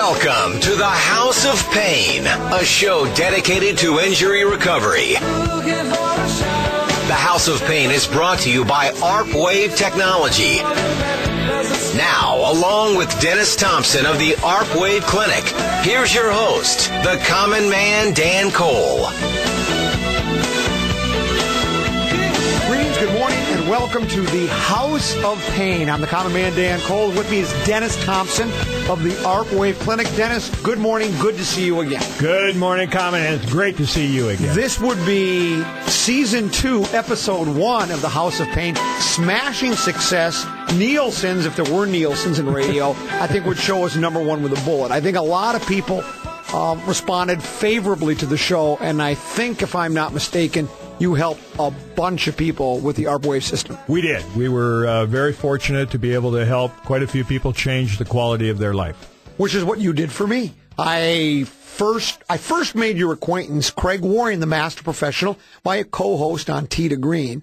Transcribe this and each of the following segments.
Welcome to the House of Pain, a show dedicated to injury recovery. The House of Pain is brought to you by ARP Wave Technology. Now, along with Dennis Thompson of the ARP Wave Clinic, here's your host, the Common Man, Dan Cole. Greetings, good morning, and welcome to the House of Pain. I'm the Common Man, Dan Cole. With me is Dennis Thompson of the ARP Wave Clinic. Dennis, good morning. Good to see you again. Good morning, Common, and it's great to see you again. This would be Season 2, Episode 1 of the House of Pain. Smashing success. Nielsen's, if there were Nielsen's in radio, I think would show us number one with a bullet. I think a lot of people responded favorably to the show, and I think, if I'm not mistaken, you helped a bunch of people with the ARP Wave system. We did. We were very fortunate to be able to help quite a few people change the quality of their life. Which is what you did for me. I first made your acquaintance, Craig Warren, the master professional, my co-host on Tee to Green.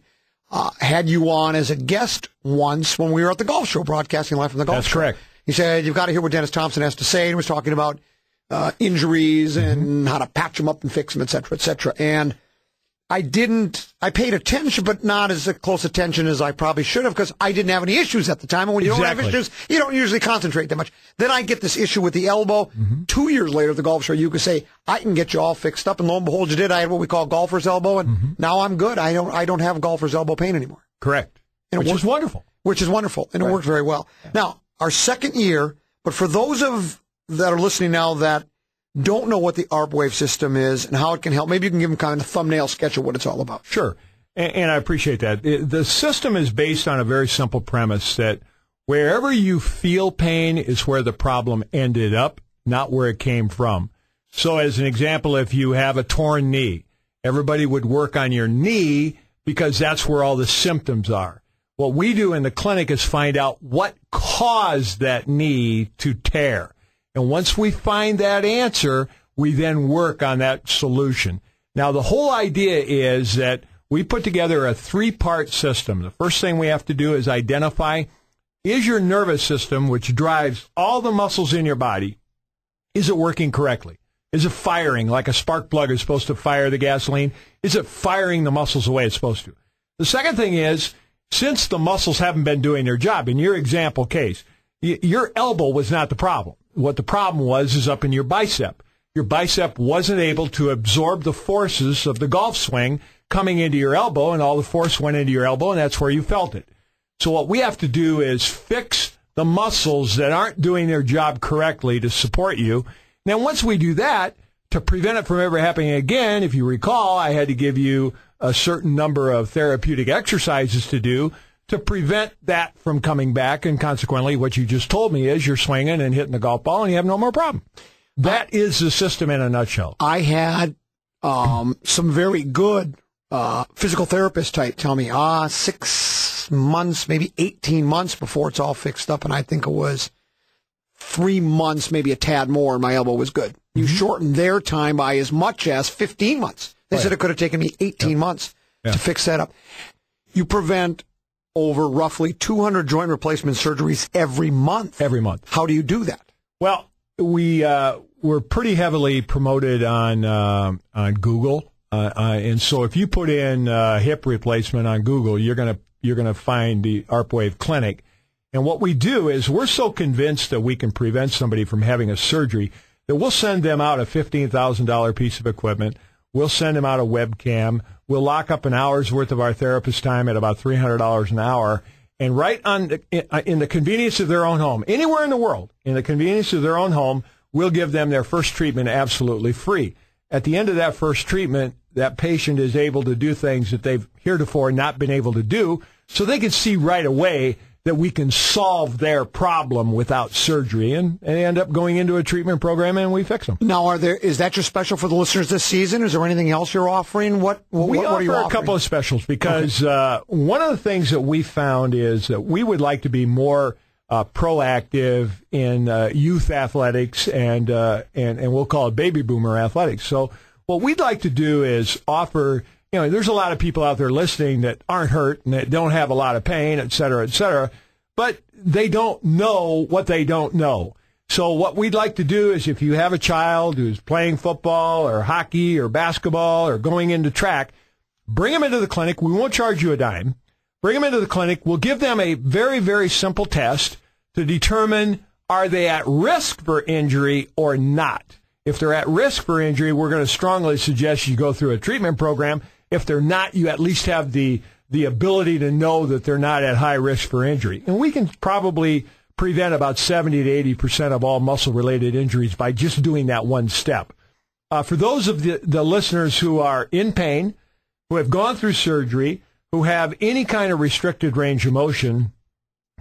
Had you on as a guest once when we were at the golf show, broadcasting live from the golf show. That's correct. He said, you've got to hear what Dennis Thompson has to say. And he was talking about injuries and how to patch them up and fix them, et cetera, et cetera. And I paid attention, but not as close attention as I probably should have, because I didn't have any issues at the time. And when you don't have issues, you don't usually concentrate that much. Then I get this issue with the elbow. Mm-hmm. 2 years later at the golf show, you could say, I can get you all fixed up. And lo and behold, you did. I had what we call golfer's elbow. And now I'm good. I don't have golfer's elbow pain anymore. Correct. And which is wonderful. Which is wonderful. And it worked very well. Yeah. Now, our second year, but for those that are listening now that don't know what the ARP Wave system is and how it can help, maybe you can give them kind of a thumbnail sketch of what it's all about. Sure. And I appreciate that. The system is based on a very simple premise that wherever you feel pain is where the problem ended up, not where it came from. So as an example, if you have a torn knee, everybody would work on your knee because that's where all the symptoms are. What we do in the clinic is find out what caused that knee to tear. And once we find that answer, we then work on that solution. Now, the whole idea is that we put together a three-part system. The first thing we have to do is identify, is your nervous system, which drives all the muscles in your body, is it working correctly? Is it firing like a spark plug is supposed to fire the gasoline? Is it firing the muscles the way it's supposed to? The second thing is, since the muscles haven't been doing their job, in your example case, your elbow was not the problem. What the problem was is up in your bicep. Your bicep wasn't able to absorb the forces of the golf swing coming into your elbow, and all the force went into your elbow, and that's where you felt it. So what we have to do is fix the muscles that aren't doing their job correctly to support you. Now, once we do that, to prevent it from ever happening again, if you recall, I had to give you a certain number of therapeutic exercises to do to prevent that from coming back, and consequently, what you just told me is you're swinging and hitting the golf ball and you have no more problem. That is the system in a nutshell. I had some very good physical therapist type tell me 6 months, maybe 18 months before it's all fixed up, and I think it was 3 months, maybe a tad more, and my elbow was good. You shortened their time by as much as 15 months. They said it could have taken me 18 months to fix that up. You prevent over roughly 200 joint replacement surgeries every month. Every month. How do you do that? Well, we're pretty heavily promoted on Google, and so if you put in hip replacement on Google, you're gonna find the ARP Wave Clinic. And what we do is we're so convinced that we can prevent somebody from having a surgery that we'll send them out a $15,000 piece of equipment. We'll send them out a webcam. We'll lock up an hour's worth of our therapist time at about $300 an hour. And right in the convenience of their own home, anywhere in the world, in the convenience of their own home, we'll give them their first treatment absolutely free. At the end of that first treatment, that patient is able to do things that they've heretofore not been able to do, so they can see right away that we can solve their problem without surgery, and they end up going into a treatment program and we fix them. Now, is that your special for the listeners this season? Is there anything else you're offering? What are you offering? We offer a couple of specials because one of the things that we found is that we would like to be more proactive in youth athletics and we'll call it baby boomer athletics. So what we'd like to do is offer, there's a lot of people out there listening that aren't hurt and that don't have a lot of pain, et cetera, but they don't know what they don't know. So what we'd like to do is if you have a child who's playing football or hockey or basketball or going into track, bring them into the clinic. We won't charge you a dime. Bring them into the clinic. We'll give them a very, very simple test to determine are they at risk for injury or not. If they're at risk for injury, we're going to strongly suggest you go through a treatment program. If they're not, you at least have the ability to know that they're not at high risk for injury. And we can probably prevent about 70 to 80% of all muscle-related injuries by just doing that one step. For those of the listeners who are in pain, who have gone through surgery, who have any kind of restricted range of motion,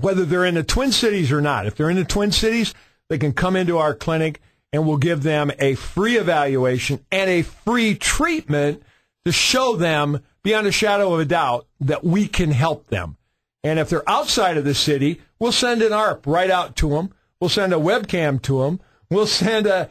whether they're in the Twin Cities or not, if they're in the Twin Cities, they can come into our clinic and we'll give them a free evaluation and a free treatment to show them beyond a shadow of a doubt that we can help them. And if they're outside of the city, we'll send an ARP right out to them. We'll send a webcam to them. We'll send a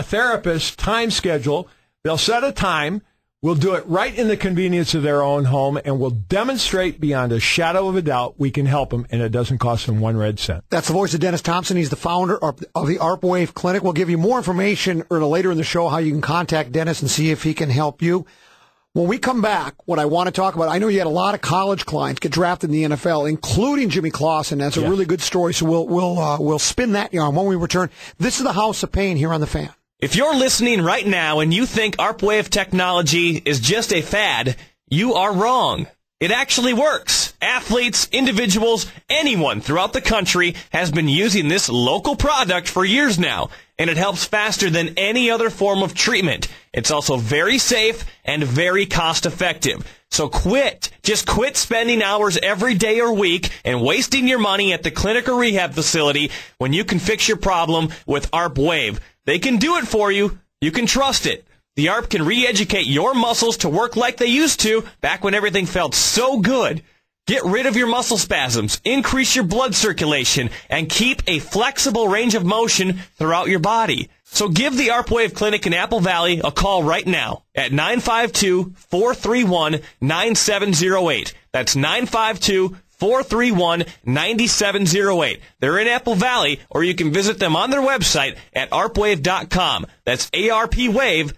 therapist time schedule. They'll set a time. We'll do it right in the convenience of their own home, and we'll demonstrate beyond a shadow of a doubt we can help them, and it doesn't cost them 1 red cent. That's the voice of Dennis Thompson. He's the founder of the ARP Wave Clinic. We'll give you more information later in the show how you can contact Dennis and see if he can help you. When we come back, what I want to talk about, I know you had a lot of college clients get drafted in the NFL, including Jimmy Clausen. That's a really good story, so we'll spin that yarn when we return. This is the House of Pain here on The Fan. If you're listening right now and you think ARP Wave technology is just a fad, you are wrong. It actually works. Athletes, individuals, anyone throughout the country has been using this local product for years now, and it helps faster than any other form of treatment. It's also very safe and very cost-effective. So just quit spending hours every day or week and wasting your money at the clinic or rehab facility when you can fix your problem with ARP Wave. They can do it for you. You can trust it. The ARP can re-educate your muscles to work like they used to back when everything felt so good. Get rid of your muscle spasms, increase your blood circulation, and keep a flexible range of motion throughout your body. So give the ARP Wave Clinic in Apple Valley a call right now at 952-431-9708. That's 952-431-9708. They're in Apple Valley, or you can visit them on their website at arpwave.com. That's ARPwave.com.